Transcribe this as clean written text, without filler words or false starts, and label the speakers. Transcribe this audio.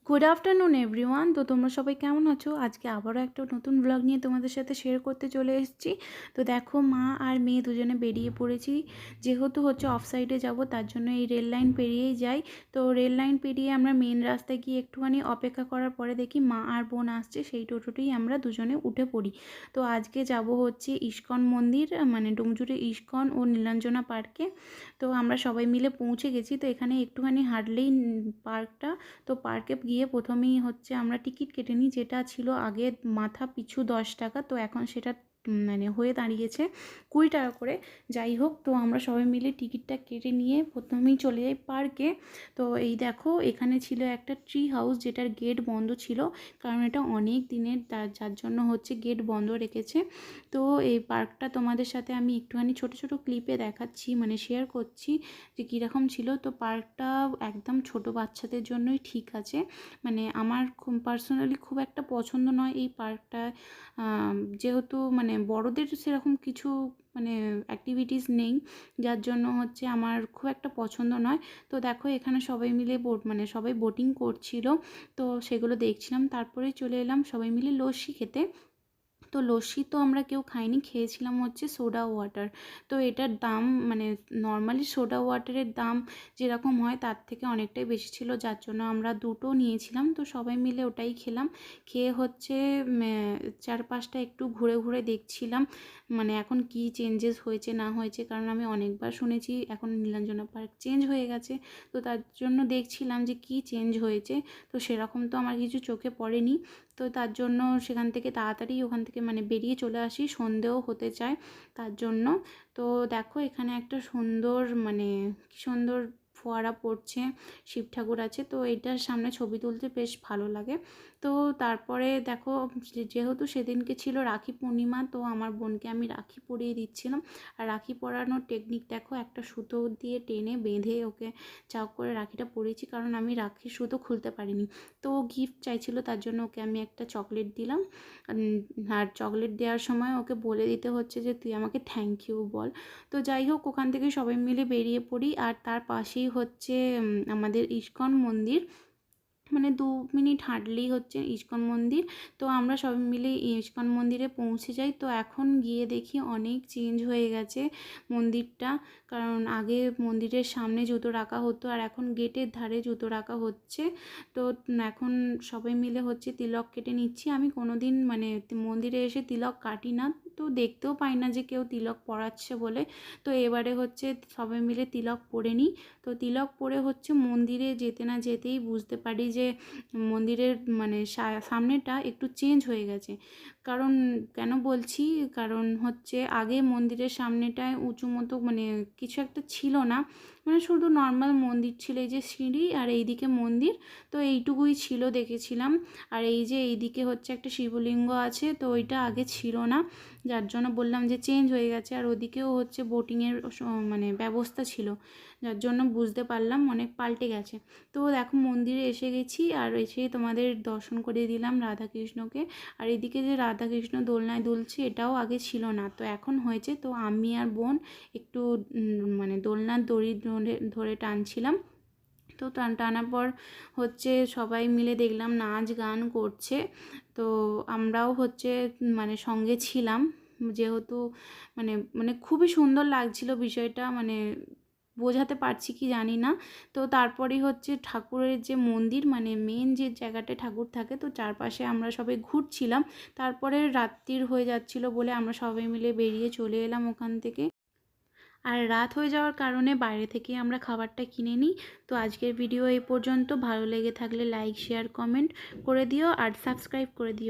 Speaker 1: Good afternoon everyone. তো তোমরা সবাই কেমন আছো? আজকে আবারও একটা নতুন ব্লগ নিয়ে তোমাদের সাথে শেয়ার করতে চলে এসেছি। তো দেখো, মা আর মেয়ে দুজনে বেরিয়ে পড়েছি। যেহেতু হচ্ছে অফ সাইডে যাবো, তার জন্য এই রেল লাইন পেরিয়েই যাই। তো রেল লাইন পেরিয়ে আমরা মেন রাস্তায় গিয়ে একটুখানি অপেক্ষা করার পরে দেখি মা আর বোন আসছে, সেই টোটোতেই আমরা দুজনে উঠে পড়ি। তো আজকে যাব হচ্ছে ইস্কন মন্দির, মানে ডুমজুড়ে ইস্কন ও নীলাঞ্জনা পার্কে। তো আমরা সবাই মিলে পৌঁছে গেছি। তো এখানে একটুখানি হাঁটলেই পার্কটা। তো পার্কে গিয়ে প্রথমেই হচ্ছে আমরা টিকিট কেটে নিই, যেটা ছিল আগে মাথা পিছু 10 টাকা, তো এখন সেটা মানে হয়ে দাঁড়িয়েছে 20 টাকা করে। যাই হোক, তো আমরা সবাই মিলে টিকিটটা কেটে নিয়ে প্রথমেই চলে যাই পার্কে। তো এই দেখো, এখানে ছিল একটা ট্রি হাউস, যেটার গেট বন্ধ ছিল, কারণ এটা অনেক দিনের, যার জন্য হচ্ছে গেট বন্ধ রেখেছে। তো এই পার্কটা তোমাদের সাথে আমি একটুখানি ছোট ছোট ক্লিপে দেখাচ্ছি, মানে শেয়ার করছি যে কীরকম ছিল। তো পার্কটা একদম ছোট বাচ্চাদের জন্যই ঠিক আছে। মানে আমার খুব পার্সোনালি খুব একটা পছন্দ নয় এই পার্কটা, যেহেতু মানে বড়দের সেরকম কিছু মানে অ্যাক্টিভিটিস নেই, যার জন্য হচ্ছে আমার খুব একটা পছন্দ নয়। তো দেখো, এখানে সবাই মিলে মানে সবাই বোটিং করছিল, তো সেগুলো দেখছিলাম। তারপরে চলে এলাম সবাই মিলে লস্যি খেতে। তো লস্যি তো আমরা কেউ খাইনি, খেয়েছিলাম হচ্ছে সোডা ওয়াটার। তো এটার দাম মানে নর্মালি সোডা ওয়াটারের দাম যেরকম হয় তার থেকে অনেকটাই বেশি ছিল, যার জন্য আমরা দুটো নিয়েছিলাম। তো সবাই মিলে ওটাই খেলাম। খেয়ে হচ্ছে চারপাশটা একটু ঘুরে ঘুরে দেখছিলাম, মানে এখন কি চেঞ্জেস হয়েছে না হয়েছে, কারণ আমি অনেকবার শুনেছি এখন নীলাঞ্জনা পার্ক চেঞ্জ হয়ে গেছে। তো তার জন্য দেখছিলাম যে কি চেঞ্জ হয়েছে। তো সেরকম তো আমার কিছু চোখে পড়েনি। তো তার জন্য সেখান থেকে তাড়াতাড়ি ওখান থেকে মানে বেরিয়ে চলে আসি, সন্ধেও হতে চায় তার জন্য। তো দেখো, এখানে একটা সুন্দর মানে কি সুন্দর ফোয়ারা পড়ছে, শিব ঠাকুর আছে, তো এইটার সামনে ছবি তুলতে বেশ ভালো লাগে। তো তারপরে দেখো, যেহেতু সেদিনকে ছিল রাখি পূর্ণিমা, তো আমার বোনকে আমি রাখি পরিয়ে দিচ্ছিলাম। আর রাখি পরানোর টেকনিক দেখো, একটা সুতো দিয়ে টেনে বেঁধে ওকে চাক করে রাখিটা পরিয়েছি, কারণ আমি রাখির সুতো খুলতে পারিনি। তো গিফট চাইছিল, তার জন্য ওকে আমি একটা চকলেট দিলাম। আর চকলেট দেওয়ার সময় ওকে বলে দিতে হচ্ছে যে তুই আমাকে থ্যাংক ইউ বল। তো যাই হোক, ওখান থেকে সবাই মিলে বেরিয়ে পড়ি। আর তার পাশেই হচ্ছে আমাদের ইস্কন মন্দির, মানে 2 মিনিট হাঁটলেই হচ্ছে ইস্কন মন্দির। তো আমরা সবাই মিলে ইস্কন মন্দিরে পৌঁছে যাই। তো এখন গিয়ে দেখি অনেক চেঞ্জ হয়ে গেছে মন্দিরটা, কারণ আগে মন্দিরের সামনে জুতো রাখা হতো, আর এখন গেটের ধারে জুতো রাখা হচ্ছে। তো এখন সবাই মিলে হচ্ছে তিলক কেটে নিচ্ছি। আমি কোনো দিন মানে মন্দিরে এসে তিলক কাটি না, তো দেখতেও পাই না যে কেউ তিলক পরাচ্ছে বলে। তো এবারে হচ্ছে সবাই মিলে তিলক পরে নিই। তো তিলক পরে হচ্ছে মন্দিরে যেতে না যেতেই বুঝতে পারি যে মন্দিরের মানে সামনেটা একটু চেঞ্জ হয়ে গেছে। কারণ কেন বলছি, কারণ হচ্ছে আগে মন্দিরের সামনেটায় উঁচু মতো মানে কিছু একটা ছিল না, মানে শুধু নর্মাল মন্দির ছিল, এই যে সিঁড়ি আর এইদিকে মন্দির, তো এইটুকুই ছিল দেখেছিলাম। আর এই যে এইদিকে হচ্ছে একটা শিবলিঙ্গ আছে, তো ওইটা আগে ছিল না, যার জন্য বললাম যে চেঞ্জ হয়ে গেছে। আর ওদিকেও হচ্ছে বোটিংয়ের মানে ব্যবস্থা ছিল, যার জন্য বুঝতে পারলাম অনেক পাল্টে গেছে। তো দেখো, মন্দিরে এসে গেছি, আর এসে তোমাদের দর্শন করে দিলাম রাধাকৃষ্ণকে। আর এদিকে যে রাধাকৃষ্ণ দোলনায় দুলছে, এটাও আগে ছিল না, তো এখন হয়েছে। তো আমি আর বোন একটু মানে দোলনার দড়ি ধরে ধরে টানছিলাম। তো টানার পর হচ্ছে সবাই মিলে দেখলাম নাচ গান করছে, তো আমরাও হচ্ছে মানে সঙ্গে ছিলাম, যেহেতু মানে মানে খুবই সুন্দর লাগছিল বিষয়টা, মানে বোঝাতে পারছি কি জানি না। তো তারপরেই হচ্ছে ঠাকুরের যে মন্দির, মানে মেন যে জায়গাটায় ঠাকুর থাকে, তো চারপাশে আমরা সবাই ঘুরছিলাম। তারপরে রাত্রির হয়ে যাচ্ছিল বলে আমরা সবাই মিলে বেরিয়ে চলে এলাম ওখান থেকে। আর রাত হয়ে যাওয়ার কারণে বাইরে থেকে আমরা খাবারটা কিনে নিই। তো আজকের ভিডিও এই পর্যন্ত। ভালো লেগে থাকলে লাইক শেয়ার কমেন্ট করে দিও, আর সাবস্ক্রাইব করে দিও।